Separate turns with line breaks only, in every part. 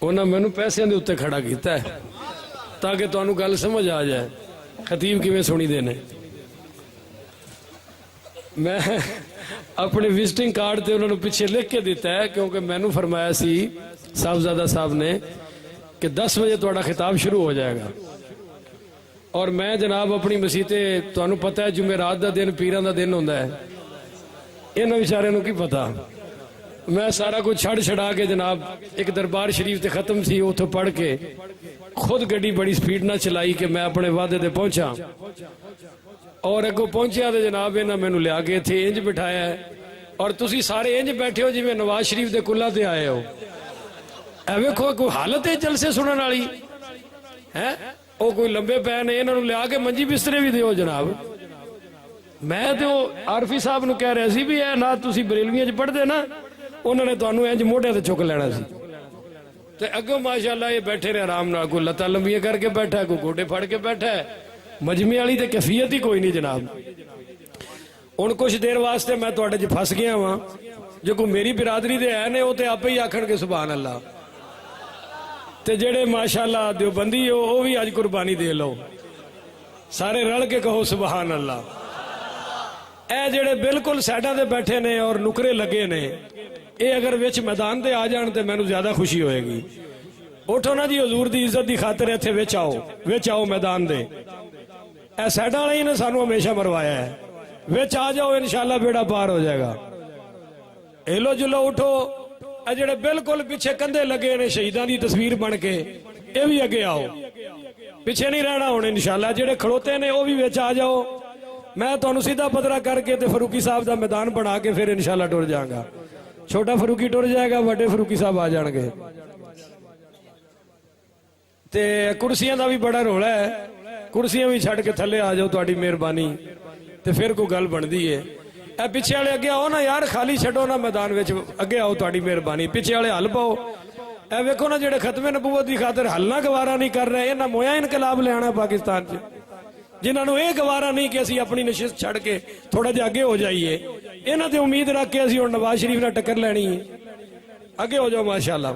انہوں نے مینوں پیسے دے اتنے کھڑا کیتا ہے تاکہ تانوں گل سمجھ آ جائے خطیب کیویں سنی دے نے. میں اپنے وزٹنگ کارڈ تے انہوں نے پیچھے لکھ کے دیتا ہے کیونکہ مینوں فرمایا سی صاحبزادہ صاحب نے کہ 10 بجے تہاڈا خطاب شروع ہو جائے گا اور میں جناب اپنی مسیتے تانوں پتہ ہے جمعرات دا دن پیراں دا دن ہوندا ہے انہاں بیچارے نوں کی پتہ میں سارا کچھ چھڑ چھڑا کے جناب ایک دربار شریف تے ختم سی اتھوں پڑھ کے خود گڈی بڑی سپیڈ نہ چلائی کہ میں اپنے وعدے تے پہنچا اور اگوں پہنچیا تے جناب انہاں مینوں لیا کے اتھے انج بٹھایا ہے اور تسی سارے انج بیٹھے ہو جویں نواز شریف دے کلا تے آئے ہو. اے ویکھو کوئی حالت ہے جلسے سنن والی ہے او کوئی لمبے پے نے انہاں نوں لیا کے منجی بسترے بھی دیو جناب. میں تو عارفی صاحب نوں کہہ رہا سی بھی اے نہ تسی بریلویاں وچ پڑھ دے نا انہوں نے تانوں انج موڑے تے چک لینا سی تے اگوں ماشاءاللہ یہ بیٹھے رہے آرام نال کوئی لتاں لمبیاں کر کے بیٹھا ہے کوئی گوڈے پھڑ کے بیٹھا ہے مجمع والی تے کیفیت ہی کوئی نہیں جناب. ہن کچھ دیر واسطے میں تواڈے وچ پھس گیا ہاں جو کوئی میری برادری دے ہے نے او تے آپے ہی آکھن گے سبحان اللہ تے جڑے ماشاءاللہ دیوبندی ہو او بھی اج قربانی دے لو سارے رل کے کہو سبحان اللہ. اے جڑے بالکل سائڈاں تے بیٹھے نے اور نکرے لگے نے اے اگر وچ میدان تے آ جان تے مینوں زیادہ خوشی ہوئے گی. اٹھو نا جی حضور دی عزت دی خاطر ایتھے وچ آؤ میدان دے. اے سائڈاں والے نے سانوں ہمیشہ مروایا ہے وچ آ جاؤ انشاءاللہ بیڑا پار ہو جائے گا. ہلو جلو اٹھو اے جڑے بالکل پیچھے کندھے لگے نے شہیداں دی تصویر بن کے اے بھی اگے آؤ پیچھے نہیں رہنا ہن انشاءاللہ. جڑے کھڑوتے نے او بھی وچ آ جاؤ میں تانوں سیدھا پدرا کر کے تے فاروقی صاحب دا میدان بنا کے پھر انشاءاللہ ٹر جاؤں گا. چھوٹا فاروقی ٹر جائے گا بڑے فاروقی صاحب آ جان گے. تے کرسیاں دا بھی بڑا رولا ہے کرسیاں بھی چھڑ کے تھلے آ جاؤ تہاڈی مہربانی تے پھر کوئی گل بندی ہے. اے پیچھے والے اگے آؤ نا یار خالی چھڈو نا میدان وچ اگے آؤ تہاڈی مہربانی پیچھے والے حل پاؤ. اے ویکھو نا جڑے ختم نبوت دی خاطر حل نہ گوارا نہیں کر رہے انہاں مویا انقلاب لے آنا پاکستان چ جنہاں نوں اے گوارا نہیں کہ اسی اپنی نشست چھڑ کے تھوڑا جہا اگے ہو جائیے انہاں تے امید رکھ کے اسی ہن نواز شریف نال ٹکر لینی ہے. اگے ہو جاؤ ماشاءاللہ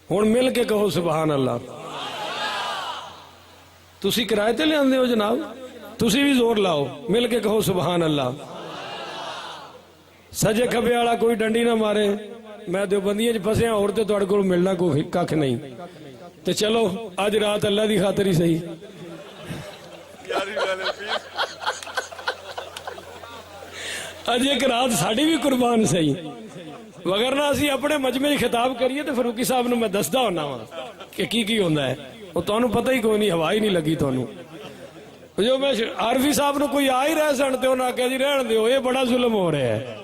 ہن مل کے کہو سبحان اللہ. تسی کرائے تے لے آندے ہو جناب تسی بھی زور لاؤ مل کے کہو سبحان اللہ. سجے کھبے والا کوئی ڈنڈی نہ مارے میں دیوبندیاں وچ پھسیا اور تے تہاڈے کول ملنا کوئی ککھ نہیں تے چلو اج رات اللہ دی خاطر ہی صحیح. اج ایک رات ساڈی بھی قربان صحیح وگرنہ اسی اپنے مجمع خطاب کریے تے فاروقی صاحب نوں میں دسدا ہونا وا کہ کی ہوندا ہے وہ تانوں پتہ ہی کوئی نہیں ہوا ہی نہیں لگی تانوں. جو میں عارفی صاحب نوں کوئی آ ہی رہ سن تے انہاں آکھیا جی رہن دیو یہ بڑا ظلم ہو رہا ہے.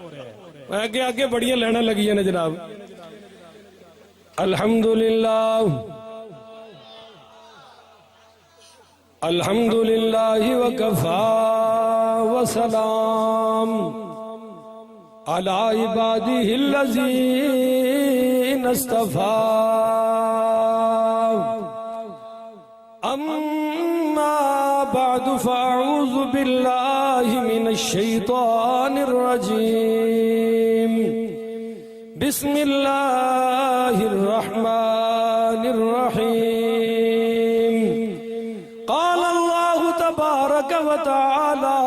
میں اگے آگے بڑیاں لینا لگیاں نے جناب. الحمدللہ الحمدللہ وکفا وسلام علی عبادہ الذین اصطفی. اما بعد فاعوذ باللہ من الشیطان الرجیم بسم اللہ الرحمن الرحیم. قال اللہ تبارک وتعالی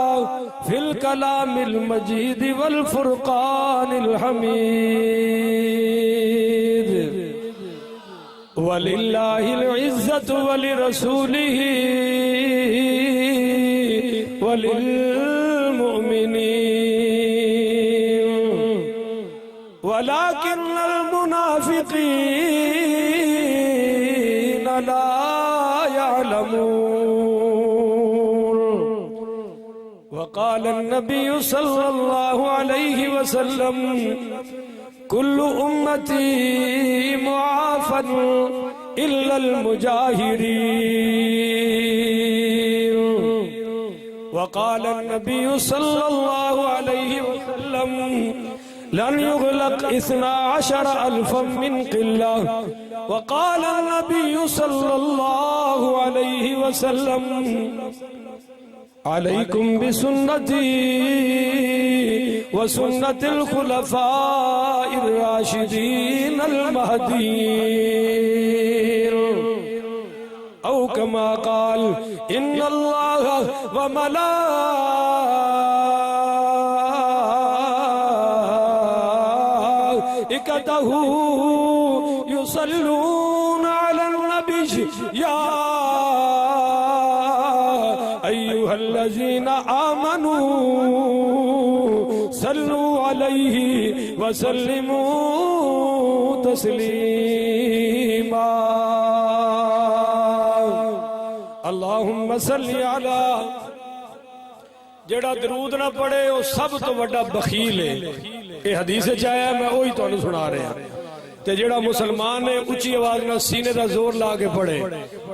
فی الکلام المجید والفرقان الحمید. وَلِلَّهِ الْعِزَّةُ وَلِرَسُولِهِ وَلِلْمُؤْمِنِينَ وَلَكِنَّ الْمُنَافِقِينَ لَا يَعْلَمُونَ. وقال النبي صلى الله عليه وسلم كل أمتي معافى إلا المجاهرين. وقال النبي صلى الله عليه وسلم لن يغلق 12,000 من قلة. وقال النبي صلى الله عليه وسلم علیکم بسنتی وسنت الخلفاء الراشدین المہدیین او کما قال ان اللہ وملائکتہ یصلون علی النبی یا ایہا الذین آمنوا صلو علیہ وسلموا تسلیما اللہم صلی علی جڑا درود نہ پڑھے وہ سب تو بڑا بخیل ہے یہ حدیث چاہیا میں وہی تو سنا رہا تے جڑا مسلمان ہے اچھی آواز نہ سینے دا زور لا کے پڑھے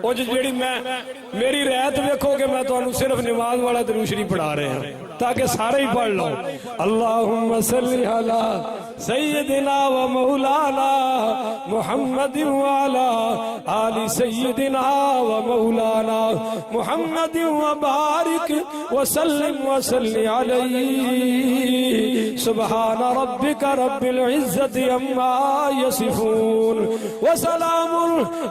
وہ جڑی میری رعایت دیکھو کہ میں تو صرف نماز والا درود شریف پڑھا رہے ہیں تاکہ سارے ہی پڑھ لو اللہم صلی علی سیدنا و مولانا محمد وعلا آل سیدنا و مولانا محمد وبارک وسلم وسلم علیہ سبحان ربک رب العزت عما یصفون وسلام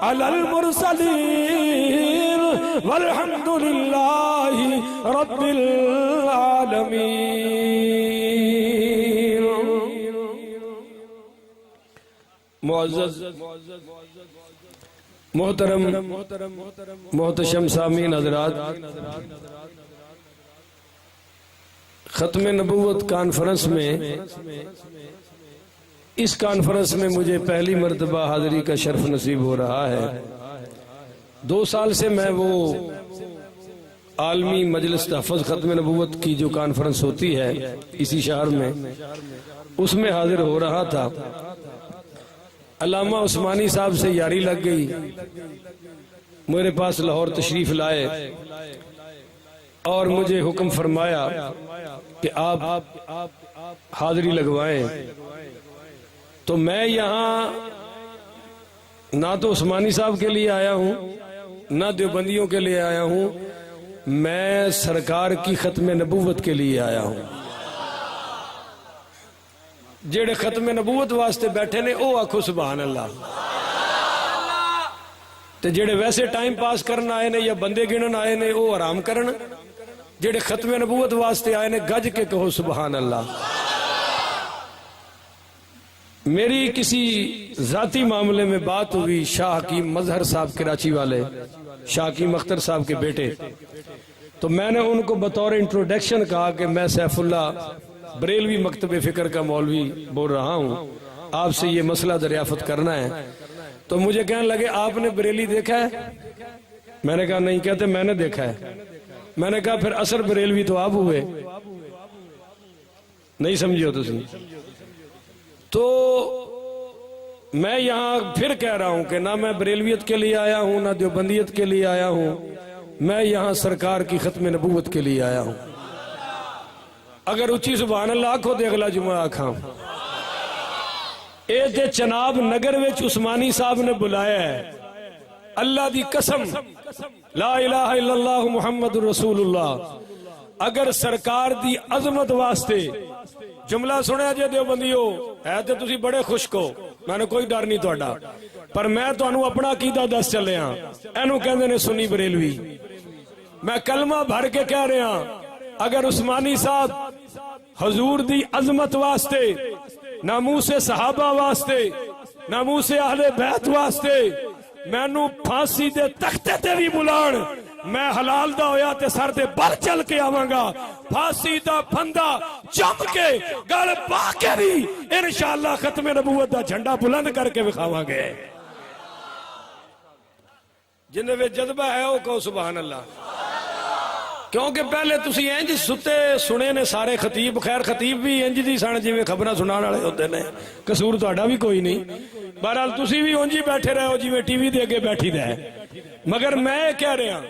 علی المرسلین والحمد للہ رب العالمین معزز محترم محتشم سامعین حضرات ختم نبوت کانفرنس میں اس کانفرنس میں مجھے پہلی مرتبہ حاضری کا شرف نصیب ہو رہا ہے 2 سال سے میں وہ عالمی مجلس تحفظ ختم نبوت کی جو کانفرنس ہوتی ہے اسی شہر میں اس میں حاضر ہو رہا تھا علامہ عثمانی صاحب سے یاری لگ گئی میرے پاس لاہور تشریف لائے اور مجھے حکم فرمایا کہ آپ حاضری لگوائیں تو میں یہاں نہ تو عثمانی صاحب کے لیے آیا ہوں نہ دیوبندیوں کے لیے آیا ہوں میں سرکار کی ختم نبوت کے لیے آیا ہوں جڑے ختم نبوت واسطے بیٹھے نے او آکھو سبحان اللہ تے جڑے ویسے ٹائم پاس کرن آئے نے یا بندے گنن آئے نے او آرام کرن جڑے ختم نبوت واسطے آئے نے گج کے کہو سبحان اللہ میری کسی ذاتی معاملے میں بات ہوئی شاہ حکیم مظہر صاحب کراچی والے شاہ حکیم اختر صاحب کے بیٹے تو میں نے ان کو بطور انٹروڈکشن کہا کہ میں سیف اللہ بریلوی مکتب فکر کا مولوی بول رہا ہوں آپ سے یہ مسئلہ دریافت کرنا ہے تو مجھے کہنے لگے آپ نے بریلی دیکھا ہے میں نے کہا نہیں کہتے میں نے دیکھا ہے میں نے کہا پھر اثر بریلوی تو آپ ہوئے نہیں سمجھے ہو تو میں یہاں پھر کہہ رہا ہوں کہ نہ میں بریلویت کے لیے آیا ہوں نہ دیوبندیت کے لیے آیا ہوں میں یہاں سرکار کی ختم نبوت کے لیے آیا ہوں اگر اچھی سبحان اللہ آکھو دے اگلا جمعہ آکھاں اے تے چناب نگر وچ عثمانی صاحب نے بلایا ہے اللہ دی قسم لا الہ الا اللہ محمد رسول اللہ اگر سرکار دی عظمت واسطے جملہ سنیا جے دیوبندیو ہے تے تسی بڑے خوش کو میں نے کوئی ڈر نہیں توڑا پر میں تو انہوں اپنا عقیدہ دس چلے ہاں اینو کہندے نے سنی بریلوی میں کلمہ بھر کے کہہ رہے ہاں اگر عثمانی صاحب حضور دی عظمت واسطے ناموس صحابہ واسطے ناموس اہل بیت واسطے میں نو پھانسی دے تختے تے بھی بلان میں حلال دا ہویا تے سر دے بر چل کے آواں گا پھانسی دا پھندا جم کے گل پا کے بھی انشاءاللہ ختم نبوت دا جھنڈا بلند کر کے بکھاواں گے جنہیں وے جذبہ ہے وہ کہو سبحان اللہ کیونکہ پہلے تسی انج ستے سنے نے سارے خطیب خیر خطیب بھی انج دی سن جویں خبراں سنان والے ہوندے نے قصور تہاڈا بھی کوئی نہیں بہرحال تسی بھی انج ہی بیٹھے رہے ہو جویں ٹی وی دے اگے بیٹھی دے مگر میں کہہ رہا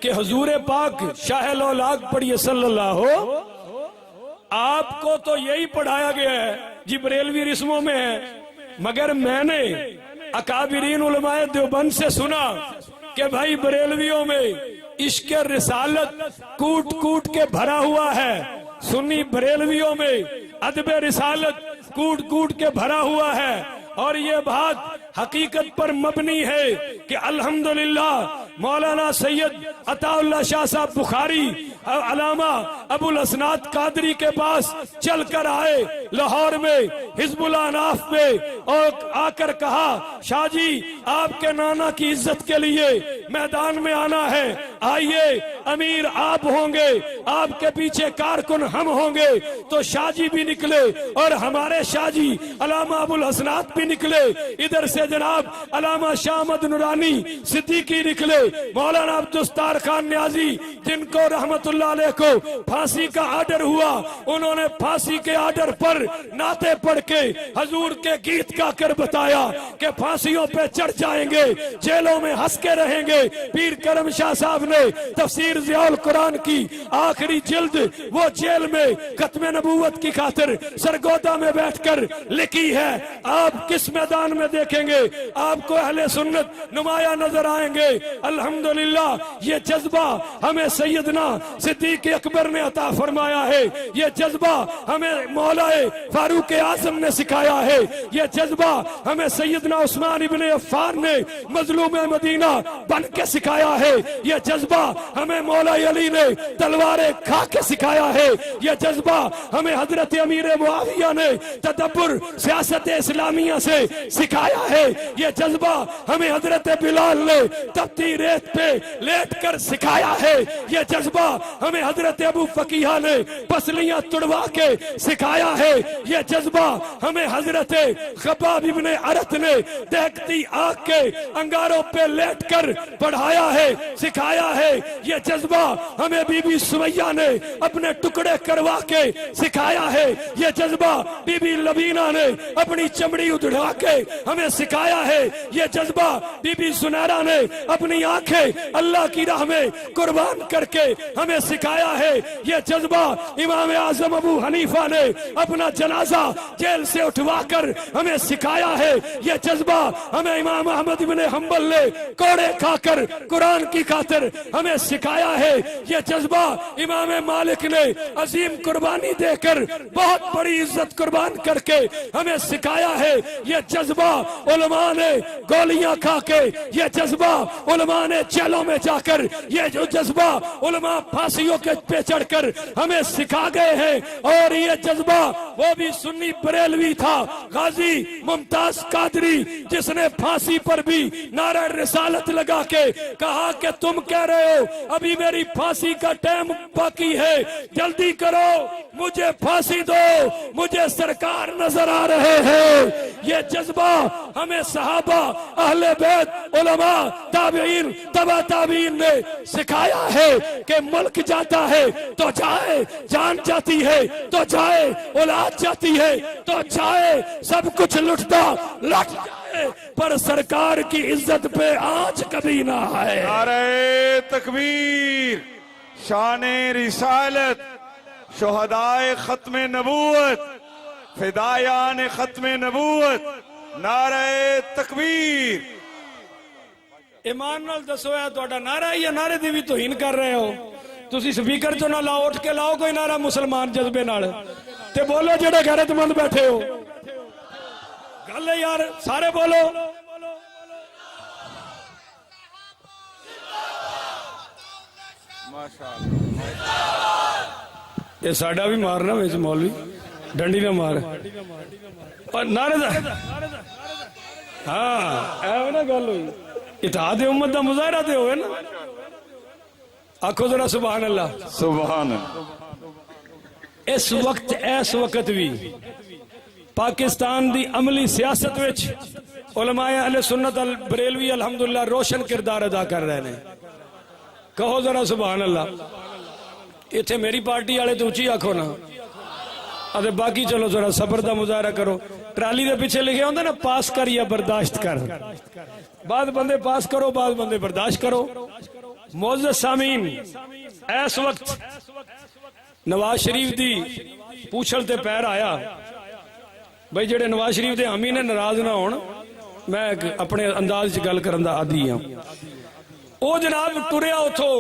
کہ حضور پاک شاہ الاولاق پڑھیے صلی اللہ ہو آپ کو تو یہی پڑھایا گیا ہے جی بریلوی رسموں میں ہے مگر میں نے اکابرین علماء دیوبند سے سنا کہ بھائی بریلویوں میں عشق رسالت کوٹ کوٹ کے بھرا ہوا ہے، سنی بریلویوں میں ادب رسالت کوٹ کوٹ کے بھرا ہوا ہے، اور یہ بات حقیقت پر مبنی ہے کہ الحمدللہ مولانا سید عطا اللہ شاہ صاحب بخاری علامہ ابو الاسناد قادری کے پاس چل کر آئے لاہور میں حزب الاناف میں، اور آ کر کہا شاہ جی آپ کے نانا کی عزت کے لیے میدان میں آنا ہے، آئیے امیر آپ ہوں گے، آپ کے پیچھے کارکن ہم ہوں گے۔ تو شاہ جی بھی نکلے اور ہمارے شاہ جی علامہ ابو الاسناد بھی نکلے، ادھر سے جناب علامہ شاہ احمد نورانی صدیقی نکلے، مولانا عبدالستار خان نیازی جن کو رحمت اللہ علیہ کو پھانسی کا آرڈر ہوا، انہوں نے پھانسی کے آرڈر پر نعتیں پڑھ کے حضور کے گیت گا کر بتایا کہ پھانسیوں پہ چڑھ جائیں گے، جیلوں میں ہنس کے رہیں گے۔ پیر کرم شاہ صاحب نے تفسیر ضیاء القرآن کی آخری جلد وہ جیل میں ختم نبوت کی خاطر سرگودا میں بیٹھ کر لکھی ہے، آپ کس میدان میں دیکھیں گے آپ کو اہل سنت نمایاں نظر آئیں گے۔ الحمدللہ یہ جذبہ ہمیں سیدنا صدیق اکبر نے عطا فرمایا ہے، یہ جذبہ ہمیں مولا فاروق اعظم نے سکھایا ہے، یہ جذبہ ہمیں سیدنا عثمان ابن عفان نے مظلوم مدینہ بن کے سکھایا ہے، یہ جذبہ ہمیں مولا علی نے تلواریں کھا کے سکھایا ہے، یہ جذبہ ہمیں حضرت امیر معاویہ نے تدبر سیاست اسلامیہ سے سکھایا ہے، یہ جذبہ ہمیں حضرت بلال نے تپتی ریت پہ لیٹ کر سکھایا ہے، یہ جذبہ ہمیں حضرت ابو فقیہ نے پسلیاں تڑوا کے سکھایا ہے، یہ جذبہ ہمیں حضرت خباب ابن عرت نے دہکتی آگ کے انگاروں پہ لیٹ کر پڑھایا ہے، سکھایا ہے، یہ جذبہ ہمیں بی بی سمیہ نے اپنے ٹکڑے کروا کے سکھایا ہے، یہ جذبہ بی بی لبینہ نے اپنی چمڑی ادھڑا کے ہمیں سکھایا ہے، یہ جذبہ بی بی سنیرہ نے اپنی آنکھیں اللہ کی راہ میں قربان کر کے ہمیں سکھایا ہے، یہ جذبہ امام اعظم ابو حنیفہ نے اپنا جنازہ جیل سے اٹھوا کر ہمیں سکھایا ہے، یہ جذبہ ہمیں امام احمد بن حنبل نے کوڑے کھا کر قرآن کی خاطر ہمیں سکھایا ہے، یہ جذبہ امام مالک نے عظیم قربانی دے کر بہت بڑی عزت قربان کر کے ہمیں سکھایا ہے، یہ جذبہ علماء نے گولیاں کھا کے، یہ جذبہ علماء نے جیلوں میں جا کر، یہ جو جذبہ علماء پھانسیوں کے پہ چڑھ کر ہمیں سکھا گئے ہیں، اور یہ جذبہ وہ بھی سنی بریلوی تھا غازی ممتاز قادری جس نے پھانسی پر بھی نعرہ رسالت لگا کے کہا کہ تم کہہ رہے ہو ابھی میری پھانسی کا ٹائم باقی ہے، جلدی کرو مجھے پھانسی دو، مجھے سرکار نظر آ رہے ہیں۔ یہ جذبہ ہمیں صحابہ اہل بیت علماء تابعین تبع تابعین نے سکھایا ہے کہ ملک جاتا ہے تو جائے، جان جاتی ہے تو جائے، اولاد جاتی ہے تو جائے، سب کچھ لٹتا لٹ جائے، پر سرکار کی عزت پہ آج کبھی نہ آئے۔
نعرہ تکبیر، شان رسالت، شہدائے ختم نبوت، فدایان ختم نبوت، نعرہ تکبیر۔
ایمان نال دسو ہے تہاڈا نعرہ یا نعرے دی بھی توہین کر رہے ہو؟ تسی سپیکر چوں نہ لاؤ، اٹھ کے لاؤ کوئی نعرہ مسلمان جذبے نال تے بولو جڑے غیرت مند بیٹھے ہو، گل ہے یار، سارے بولو۔ یہ ساڈا بھی مارنا وچ مولوی ڈنڈی نہ مار اور نعرے دا ہاں اے نا گل ہوئی، اتحاد امت دا مظاہرہ تے ہوئے نا، آکھو ذرا سبحان اللہ۔
سبحان اللہ۔
اس وقت بھی پاکستان دی عملی سیاست وچ علماء اہل سنت بریلوی الحمدللہ روشن کردار ادا کر رہے ہیں، کہو ذرا سبحان اللہ۔ ایتھے میری پارٹی والے تو اونچی آکھو نا، اتے باقی چلو ذرا صبر دا مظاہرہ کرو۔ ٹرالی دے پیچھے لکھے ہوندے نا پاس کر یا برداشت کر، بعد بندے پاس کرو بعد بندے برداشت کرو۔ معزز سامعین، اس وقت نواز شریف دی پوچھل تے پیر آیا، بھئی جڑے نواز شریف دے حامی نے ناراض نہ ہون، میں اپنے انداز چ گل کرن دا عادی ہاں۔ او جناب ٹریا اتھوں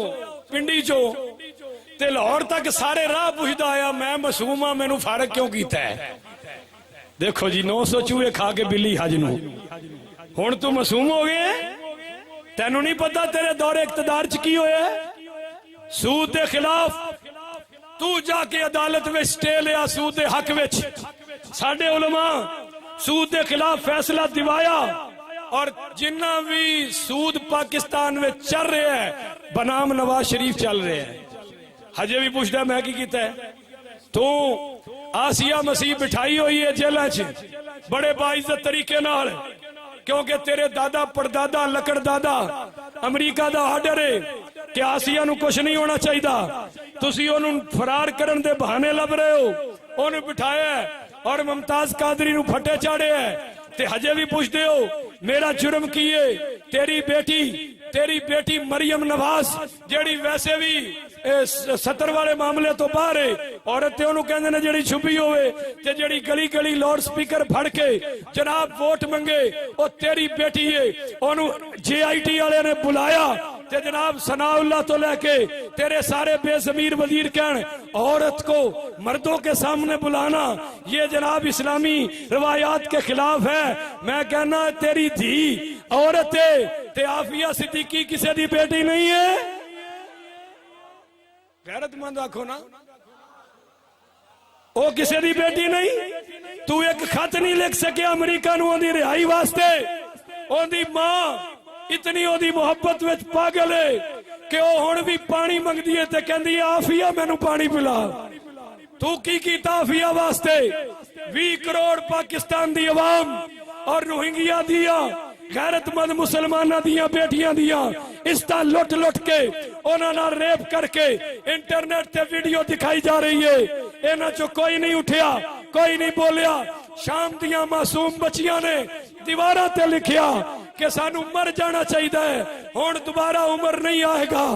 پنڈی چو تے لاہور تک سارے راہ پوچھتا آیا میں معصوم ہاں مینوں فارغ کیوں کیتا ہے؟ دیکھو جی 900 چوہے کھا کے بلی حج نو ہن تو معصوم ہو گئے تینوں نہیں پتا تیرے دور اقتدار چ کی ہویا ہے؟ سود دے خلاف تو جا کے عدالت وچ سٹے لیا سود دے حق وچ ساڈے علماء سود دے خلاف فیصلہ دوایا اور جنہ بھی سود پاکستان میں چل رہے ہیں بنام نواز شریف چل رہے ہیں ہجے بھی پوچھتا میں کی کیتا ہے تو آسیہ مسیح بٹھائی ہوئی ہے جیلہ چ بڑے باعزت طریقے نال کیونکہ تیرے دادا پردادا لکڑ دادا امریکہ دا آرڈر ہے کہ آسیہ نو کچھ نہیں ہونا چاہیے تسی انہوں فرار کرن دے بہانے لب رہے ہو انہوں بٹھایا ہے اور ممتاز قادری نو پھٹے چاڑے ہے تے ہجے بھی پوچھتے ہو میرا جرم کیے تیری بیٹی مریم نواز جیڑی ویسے بھی 70 والے معاملے تو باہر ہے عورت تے انہوں کہندے نے جیڑی چھپی ہوئے تے جیڑی گلی گلی لاؤڈ سپیکر پھڑ کے جناب ووٹ منگے او تیری بیٹی ہے انہوں جے آئی ٹی والے نے بلایا تے جناب ثناء اللہ تو لے کے تیرے سارے بے ضمیر وزیر کہن عورت کو مردوں کے سامنے بلانا یہ جناب اسلامی روایات کے خلاف ہے میں کہنا تیری دھی عورت ہے تے عافیہ صدیقی کسی دی بیٹی نہیں ہے غیرت مند آکھو نا او کسی دی بیٹی نہیں تو ایک خط نہیں لکھ سکے امریکہ نو دی رہائی واسطے اون دی ماں اتنی او دی محبت وچ پاگل ہے کہ او ہن بھی پانی منگ دیئے تے کہندی ہے آفیہ مینوں پانی پلا تو کی کیتا آفیہ واسطے 20 کروڑ پاکستان دی عوام اور روہنگیا دیا غیرت مند مسلمانہ دیا بیٹیاں دیا اس طرح لٹ لٹ کے انہوں نے ریپ کر کے انٹرنیٹ تے ویڈیو دکھائی جا رہی ہے انہاں چو کوئی نہیں اٹھیا کوئی نہیں بولیا شام دیا معصوم بچیاں نے دیوارہ تے لکھیا کہ سانو مر جانا چاہیے ہے ہون دوبارہ عمر نہیں آئے گا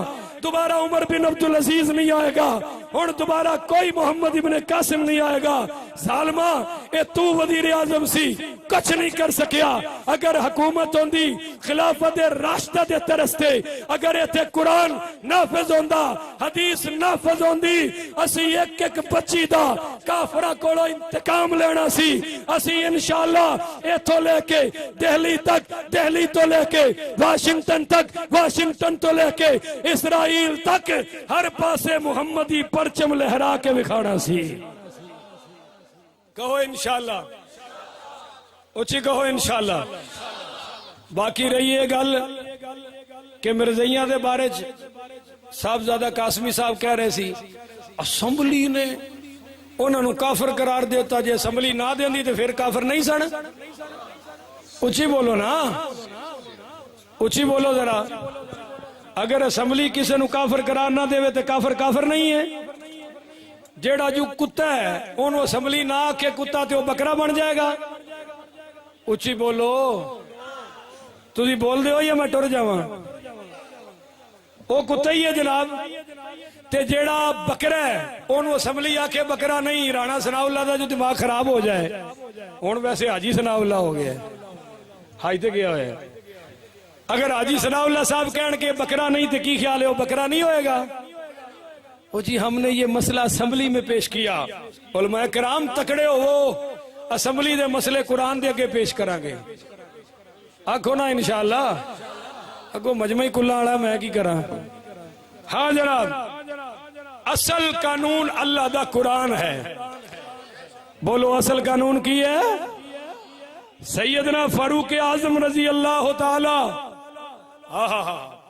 دوبارہ عمر بن عبدالعزیز نہیں آئے گا ہون دوبارہ کوئی محمد ابن قاسم نہیں آئے گا ظالمہ اے تو وزیر اعظم سی کچھ نہیں کر سکیا اگر حکومت ہوندی خلافت راشدہ دے ترستے اگر ایتھے قرآن نافذ ہوندا حدیث نافذ ہوندی اسی ایک ایک بچی دا کافرہ کولو انتقام لینا سی اسی انشاءاللہ ایتھو لے کے دہلی تک دہلی تو لے کے واشنگٹن تک واشنگٹن تو لے کے اسرائیل تک ہر پاسے محمدی پرچم لہرا کے بکھانا سی کہو انشاءاللہ اچھی کہو انشاءاللہ باقی رہی ہے گل کہ مرزیاں دے بارے صاحبزادہ قاسمی صاحب کہہ رہے سی اسمبلی نے انہوں نے کافر قرار دیتا جے اسمبلی نہ دیں دی تو پھر کافر نہیں سن اچھی بولو نا اچھی بولو ذرا اگر اسمبلی کسی نو کافر قرار نہ دے تو کافر کافر نہیں ہے جیڑا جو کتا ہے انہوں اسمبلی نہ آکے کتا تے وہ بکرا بن جائے گا اچھی بولو تسی بول دے ہو یا میں ٹر جاواں وہ کتا ہی ہے جناب تے جیڑا بکرا ہے انہوں اسمبلی آکے بکرا نہیں رانا ثناء اللہ دا جو دماغ خراب ہو جائے انہوں ویسے حاجی ثناء اللہ ہو گیا ہے حاج تے گیا ہوئے اگر حاجی ثناء اللہ صاحب کہن کے بکرا نہیں تے کی خیال ہے وہ بکرا نہیں ہوئے گا وہ جی ہم نے یہ مسئلہ اسمبلی میں پیش کیا علماء کرام تکڑے ہو وہ اسمبلی دے مسئلے قرآن دے اگے پیش کریں گے آکھو نا انشاءاللہ اگو مجمعی کلہ آڑا میں کی کرا ہاں جناب اصل قانون اللہ دا قرآن ہے بولو اصل قانون کی ہے سیدنا فاروق اعظم رضی اللہ تعالی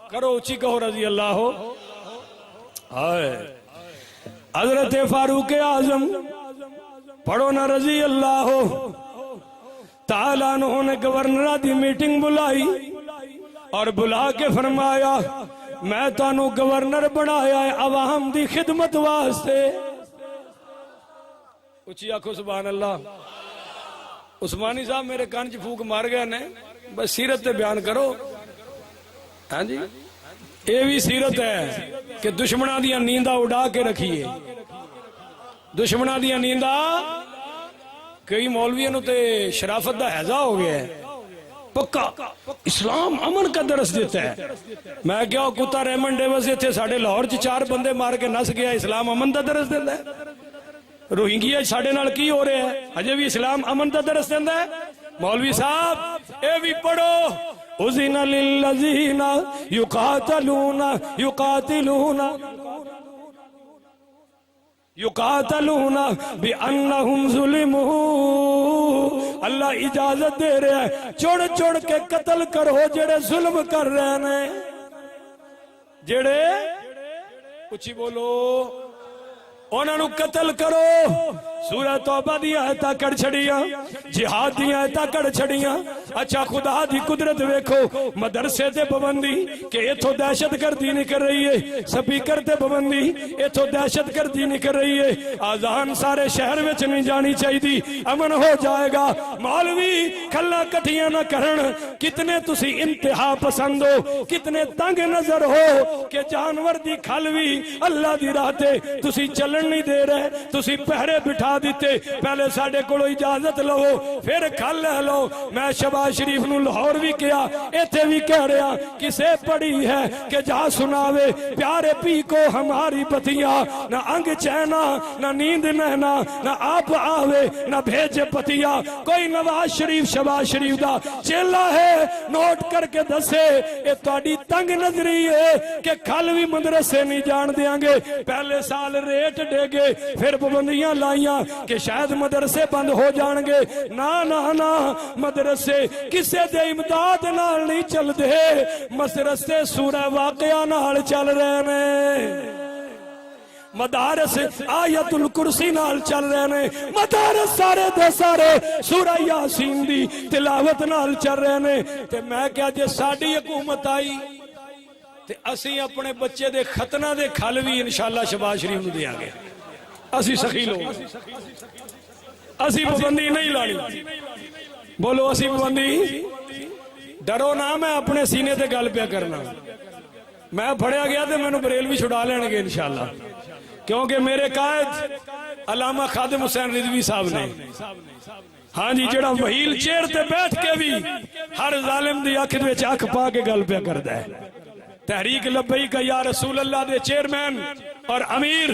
کرو اچھی کہو رضی اللہ ہو حضرت فاروق اعظم پڑھو نا رضی اللہ ہو تعالیٰ انہوں نے گورنرہ دی میٹنگ بلائی اور بلا کے فرمایا میں تانوں گورنر بنایا ہے عوام دی خدمت واسطے اچھی آنکھو سبحان اللہ عثمانی صاحب میرے کان چ پھوک مار گئے نے بس سیرت تے بیان کرو ہاں جی یہ بھی سیرت ہے کہ دشمنہ دیا نیندہ اڑا کے رکھیے دشمنہ دیا نیندہ کئی مولویوں تے شرافت دا حیضہ ہو گیا ہے پکا اسلام امن کا درس دیتا ہے. میں کیا کتا ریمن ڈیوس اتنے ساڈے لاہور چ 4 بندے مار کے نس گیا, اسلام امن کا درس دیتا ہے. روہنگیا ساڈے نال کی ہو رہا ہے, اجے بھی اسلام امن کا درس دیتا ہے. مولوی صاحب اے بھی پڑھو, اذن للذین یقاتلون بأنہم ظلموا. اللہ اجازت دے رہا ہے چڑ چڑ کے قتل کرو جڑے ظلم کر رہے ہیں, جڑے اچھی بولو انہاں نو قتل کرو. سورہ توبہ دی آیتاں کڑ چھڑیاں, جہاد دی آیتاں کڑ چھڑیاں. اچھا خدا دی قدرت ویکھو, مدرسے تے پابندی کہ ایتھوں دہشت گردی نہیں کر رہی ہے, سپیکر تے پابندی ایتھوں دہشت گردی نہیں کر رہی ہے, آذان سارے شہر وچ نہیں جانی چاہیے, امن ہو جائے گا. مولوی کھلا کٹھیاں نہ کرن, کتنے تسی انتہا پسند ہو, کتنے تنگ نظر ہو کہ جانور دی کھل بھی اللہ دی راہ تے تسی چلن نہیں دے رہے, تسی پہرے بٹھا دیتے. پہلے ساڑے کو اجازت لو پھر کھل لے لو. میں شہباز شریف نو لاہور بھی کیا, ایتھے بھی کہہ رہا, کسے پڑی ہے کہ جا سناوے پیارے پی کو ہماری بتیاں, نہ انگ چینا نہ نیند نہنا, نہ آپ آوے نہ بھیجے پتیاں. کوئی نواز شریف شہباز شریف دا چیلا ہے نوٹ کر کے دسے, اے تہاڈی تنگ نظری ہے کہ کھل بھی مدرسے نہیں جان دیاں گے. پہلے سال ریٹ دے گے, پھر پابندیاں لائیاں کہ شاید مدرسے بند ہو جان گے. نا مدرسے کسے دے امداد نال نہیں چل دے, مدرسے سورہ واقعہ نال چل رہے نے, مدارس آیت الکرسی نال چل رہے نے, مدارس سارے دے سارے سورہ یاسین دی تلاوت نال چل رہے نے. تے میں کیا جے ساڈی حکومت آئی تے اسی اپنے بچے دے ختنہ دے کھل بھی انشاءاللہ شہباز شریف نو دیاں گے. اسی سخی لوگ, اسی پابندی نہیں لانی. بولو اسی پابندی, ڈرو نہ, میں اپنے سینے تے گل پیا کرنا. میں پڑھیا گیا تے مینوں بریلوی چھڑا لین گے انشاءاللہ, کیونکہ میرے قائد علامہ خادم حسین رضوی صاحب نے, ہاں جی, جڑا وہیل چیر تے بیٹھ کے بھی ہر ظالم دی اکھ وچ اکھ پا کے گل پیا کردا ہے. تحریک لبیک یا رسول اللہ دے چیئرمین اور امیر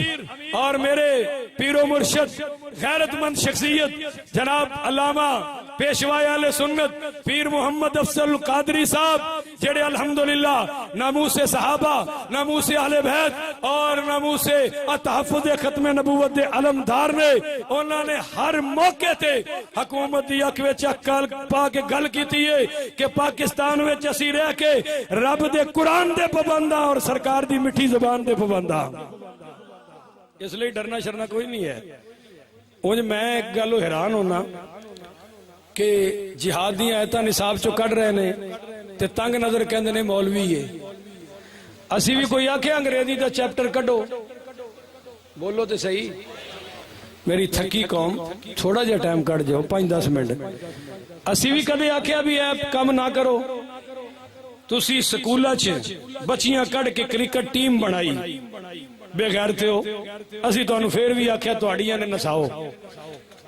اور میرے پیر و مرشد غیرت مند شخصیت جناب علامہ پیشوا اہل سنت پیر محمد افضل القادری صاحب, جڑے الحمدللہ ناموس صحابہ, ناموس اہل بیت اور ناموس تحفظ ختم نبوت دے علمدار نے. انہوں نے ہر موقع تے حکومت دی اکھ وچ اکھ پا کے گل کیتی ہے کہ پاکستان وچ اسی رہ کے رب دے قرآن دے پابنداں اور سرکار دی میٹھی زبان دے پابنداں. اس لیے ڈرنا شرنا کوئی نہیں ہے. انج میں ایک گل حیران ہونا کہ جہادی آیتاں نصاب چو کڈ رہے نے تے تنگ نظر کہندے نے مولوی ہے. اسی بھی کوئی آکھے انگریزی دا چیپٹر کڈو, بولو تے صحیح. میری تھکی قوم, تھوڑا جا ٹائم کٹ جاؤ 5-10 منٹ. اسی بھی کدے آکھیا بھی ایپ کم نہ کرو. تسی سکولا چ بچیاں کڈ کے کرکٹ ٹیم بنائی, بے غیرتے ہو. اسی تانوں پھر بھی آکھیا تہاڈیاں نے نساؤ.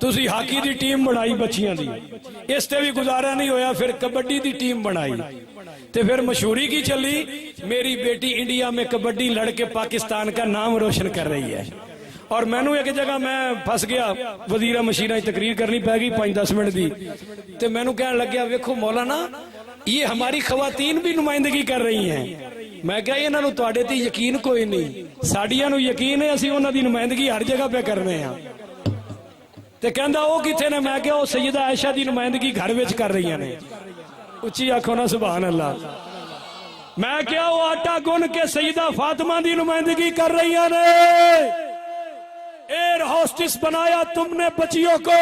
تسی ہاکی دی ٹیم بنائی بچیاں دی, اس تے بھی گزارا نہیں ہویا, پھر کبڈی دی ٹیم بنائی. تے پھر مشہوری کی چلی, میری بیٹی انڈیا میں کبڈی لڑ کے پاکستان کا نام روشن کر رہی ہے. اور میں نو ایک جگہ میں پھنس گیا, وزیرہ مشیرہ تقریر کرنی پہ گئی 5-10 منٹ دی. تے میں نو کہنے لگ گیا, ویکھو مولانا یہ ہماری خواتین بھی نمائندگی کر رہی ہیں. میں کہا انہاں نو تواڈے تے یقین کوئی نہیں, ساڈیاں نو یقین ہے, اسی انہاں دی نمائندگی ہر جگہ پہ کرنے ہیں. تے کہندا او کتھے نے؟ میں کہا او سیدہ عائشہ دی نمائندگی گھر وچ کر رہی ہیں. اچھی آکھو نا سبحان اللہ. میں کہا او آٹا گن کے سیدہ فاطمہ دی نمائندگی کر رہی ہیں. ایئر ہوسٹس بنایا تم نے بچیوں کو,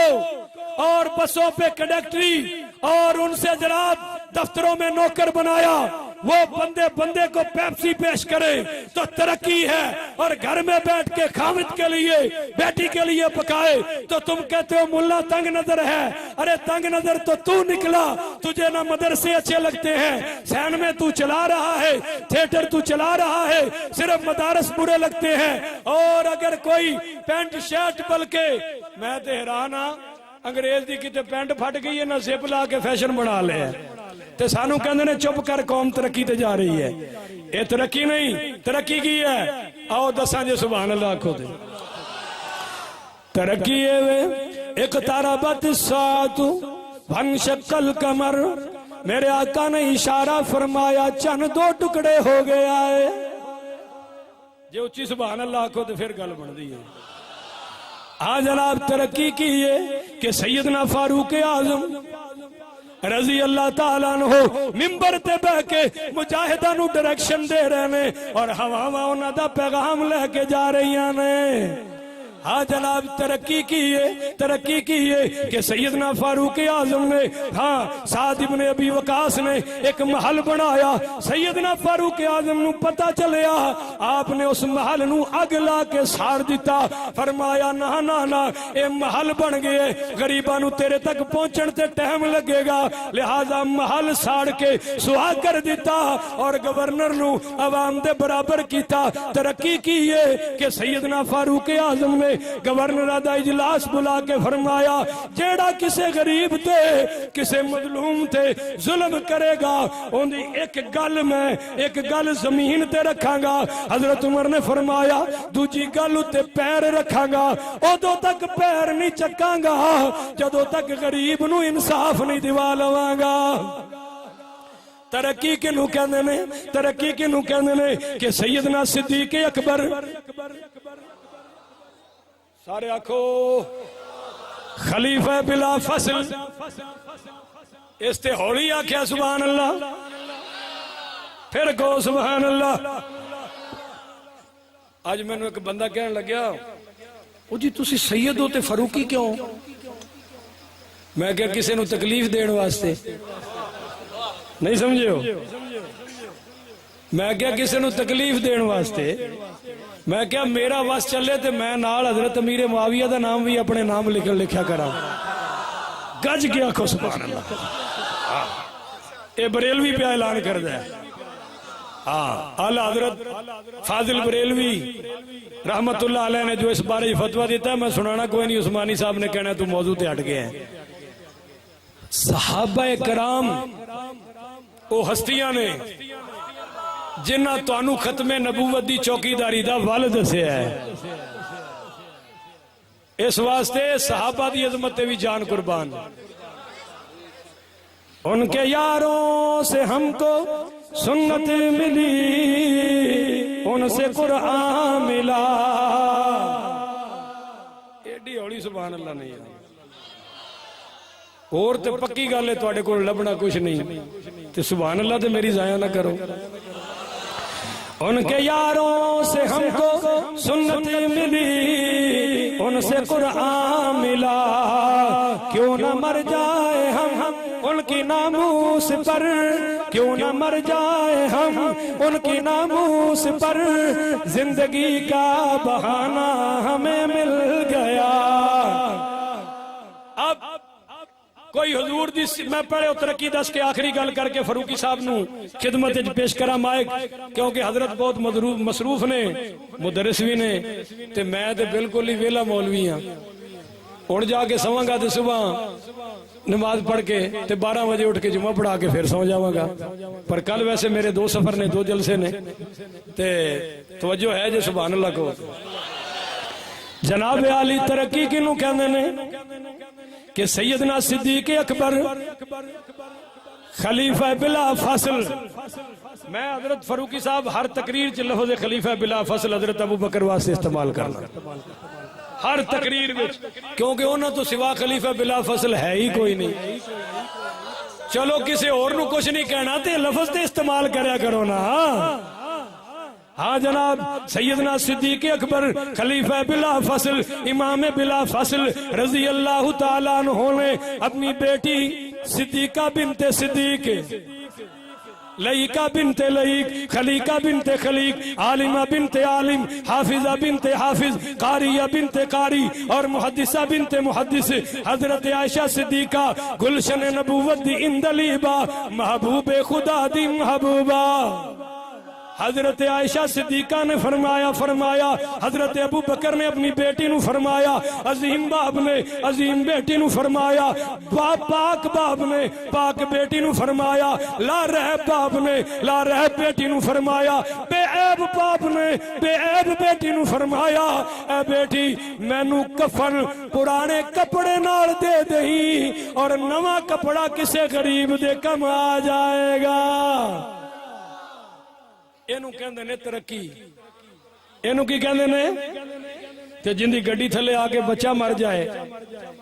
اور بسوں پہ کنڈکٹری, اور ان سے جناب دفتروں میں نوکر بنایا. وہ بندے کو پیپسی پیش کرے تو ترقی ہے, اور گھر میں بیٹھ کے خامد کے لیے بیٹی کے لیے پکائے تو تم کہتے ہو ملا تنگ نظر ہے. ارے تنگ نظر تو نکلا, تجھے نہ مدرسے اچھے لگتے ہیں, سین میں تو چلا رہا ہے, تھیٹر تو چلا رہا ہے, صرف مدارس برے لگتے ہیں. اور اگر کوئی پینٹ شرٹ, بلکہ میں تو حیران ہاں, انگریز دی کتے پینٹ پھٹ گئی ہے, نہ زپ لا کے فیشن بنا لے. تے سانو کہندے نے چپ کر قوم ترقی تے جا رہی ہے. اے ترقی نہیں، ترقی کی ہے؟ آؤ دساں جے سبحان اللہ آکھو تے. ترقی ہے وے اقتربت الساعۃ وانشق القمر. میرے آقا نے اشارہ فرمایا چند 2 ٹکڑے ہو گیا ہے. جے اچھی سبحان اللہ آکھو تے پھر گل بندی ہے. ہاں جناب ترقی کی ہے کہ سیدنا فاروق اعظم رضی اللہ تعالیٰ عنہ ممبر تے بہ کے مجاہداں نو ڈائریکشن دے رہے نے اور ہواواں انہاں دا پیغام لے کے جا رہیاں نے. ہاں جناب ترقی کی ہے، ترقی کی ہے کہ سیدنا فاروق اعظم نے ہاں سعد ابن ابی وقاص نے ایک محل بنایا. سیدنا فاروق اعظم نو پتہ چلیا، آپ نے اس محل نو اگ لا کے ساڑ دیتا. فرمایا نہ نہ نہ اے محل بن گئے، غریباں نو تیرے تک پہنچن تے ٹائم لگے گا، لہذا محل ساڑ کے سوا کر دیتا اور گورنر نو عوام دے برابر کیتا. ترقی کی ہے کہ سیدنا فاروق اعظم نے گورنر دا اجلاس بلا کے فرمایا جیڑا کسے غریب تے کسے مظلوم تے ظلم کرے گا ان دی ایک گل میں ایک گل زمین تے رکھاں گا. حضرت عمر نے فرمایا دوجی گل تے پیر رکھاں گا، ادو تک پیر نہیں چکاں گا جدو تک غریب نو انصاف نہیں دیوا لواں گا. ترقی کنو کہندے نے؟ ترقی کنو کہندے نے کہ سیدنا صدیق اکبر، سارے آکھو خلیفہ بلا فصل. اس تے ہولی آکھیا سبحان اللہ، پھر کہو سبحان اللہ. آج میں نے ایک بندہ کہنے لگیا او جی تسی سید ہو تے فاروقی کیوں؟ میں کہا کسے نو تکلیف دین واسطے. نہیں سمجھے ہو؟ میں کہا کسے نو تکلیف دین واسطے. میں کہا میرا وس چلے تے میں نال حضرت امیر معاویہ دا نام بھی اپنے نام لکھیا کرا. گج گیا کھو سبحان اللہ. اے بریلوی پہ اعلان کر دے. اعلی حضرت فاضل بریلوی رحمت اللہ علیہ نے جو اس بارے فتویٰ دیتا ہے میں سنانا کوئی نہیں، عثمانی صاحب نے کہنا ہے تو موضوع تے ہٹ گئے ہیں. صحابہ کرام او ہستیاں نے جنہ توانو ختم نبوت دی چوکیداری دا ول دسیا ہے. اس واسطے صحابہ دی عظمت تے بھی جان قربان. ان کے یاروں سے ہم کو سنت ملی، ان سے قرآن ملا. ایڈی ہولی سبحان اللہ نہیں ہے. اور تے پکی گل ہے تواڈے کول لبنا کچھ نہیں تے سبحان اللہ تے میری ضائع نہ کرو. ان کے یاروں سے ہم کو سنت ملی، ان سے قرآن ملا. کیوں نہ مر جائے ہم ان کی ناموس پر، کیوں نہ مر جائے ہم ان کی ناموس پر. زندگی کا بہانہ ہمیں مل گیا. اب کوئی حضور دی میں پڑھے ترقی دس کے آخری گل کر کے فاروقی صاحب نو خدمت پیش کرا مائک، کیونکہ حضرت بہت مصروف نے، مدرس بھی نے تے میں تے بالکل ہی ویلا مولوی ہاں. اڑ جا کے سواں گا تے صبح نماز پڑھ کے تے 12 بجے اٹھ کے جمعہ پڑھا کے پھر سو جاواں گا. پر کل ویسے میرے 2 سفر نے، 2 جلسے نے تے توجہ ہے جو سبحان اللہ کو. جناب عالی ترقی کنوں کہندے نے کہ سیدنا صدیق اکبر خلیفہ بلا فصل. میں حضرت فاروقی صاحب ہر تقریر چ لفظ خلیفہ بلا فصل حضرت ابو بکر واسطے استعمال کرنا ہر تقریر وچ، کیونکہ انہاں تو سوا خلیفہ بلا فصل ہے ہی کوئی نہیں. چلو کسی اور نو کچھ نہیں کہنا تے لفظ تے استعمال کریا کرو نا. ہاں جناب سیدنا صدیق اکبر خلیفہ بلا فصل، امام بلا فصل رضی اللہ تعالیٰ عنہ نے اپنی بیٹی صدیقہ بنت صدیق، لئیکہ بنت لئیک، خلیقہ بنت خلیق، عالمہ بنت عالم، حافظہ بنت حافظ، قاریہ بنت قاری اور محدثہ بنت محدث حضرت عائشہ صدیقہ گلشن نبوت دی اندلیبہ محبوب خدا دی محبوبہ. حضرت عائشہ صدیقہ نے فرمایا حضرت ابو بکر نے اپنی بیٹی نو فرمایا، عظیم باپ نے عظیم بیٹی نو فرمایا، پاک باپ نے پاک بیٹی نو فرمایا، لا رحب باپ نے لا رحب بیٹی نو فرمایا، بے عیب باپ نے بے عیب بیٹی نو فرمایا، اے بیٹی مینو کفن پرانے کپڑے نال دے دہی اور نواں کپڑا کسے غریب دے کم آ جائے گا۔ اینو کہندے نے ترقی، اینو کی کہندے نے کہ جن دی گڈی تھلے آ کے بچہ مر جائے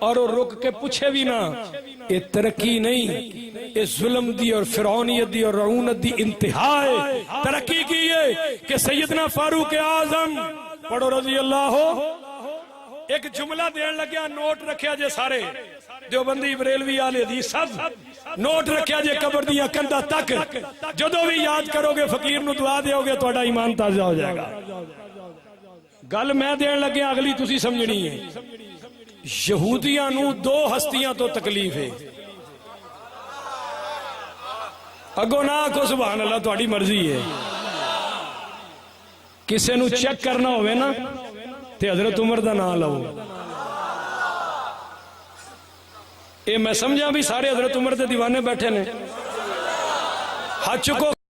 اور وہ رک کے پوچھے بھی نہ، یہ ترقی نہیں، یہ ظلم دی اور فرعونیت دی اور رعونت دی انتہا ہے۔ ترقی کی ہے کہ سیدنا فاروق اعظم پڑھو رضی اللہ ہو، ایک جملہ دین لگیا، نوٹ رکھیا جے سارے دیوبندی بریلوی آلے دی سب نوٹ رکھیا جے قبر دیا کندہ تک، جدو بھی یاد کرو گے فقیر نو دعا دیو گے توڑا ایمان تازہ ہو جائے گا۔ گل میں دین لگے اگلی تسی سمجھنی ہے، یہودیاں نو دو ہستیاں تو تکلیف ہے، اگو نہ کو سبحان اللہ تواڈی مرضی ہے، کسے نو چیک کرنا ہوئے نا تے حضرت عمر دا نام لو۔ اے میں سمجھا بھی سارے حضرت عمر دے دیوانے بیٹھے نے، ہاتھ چکو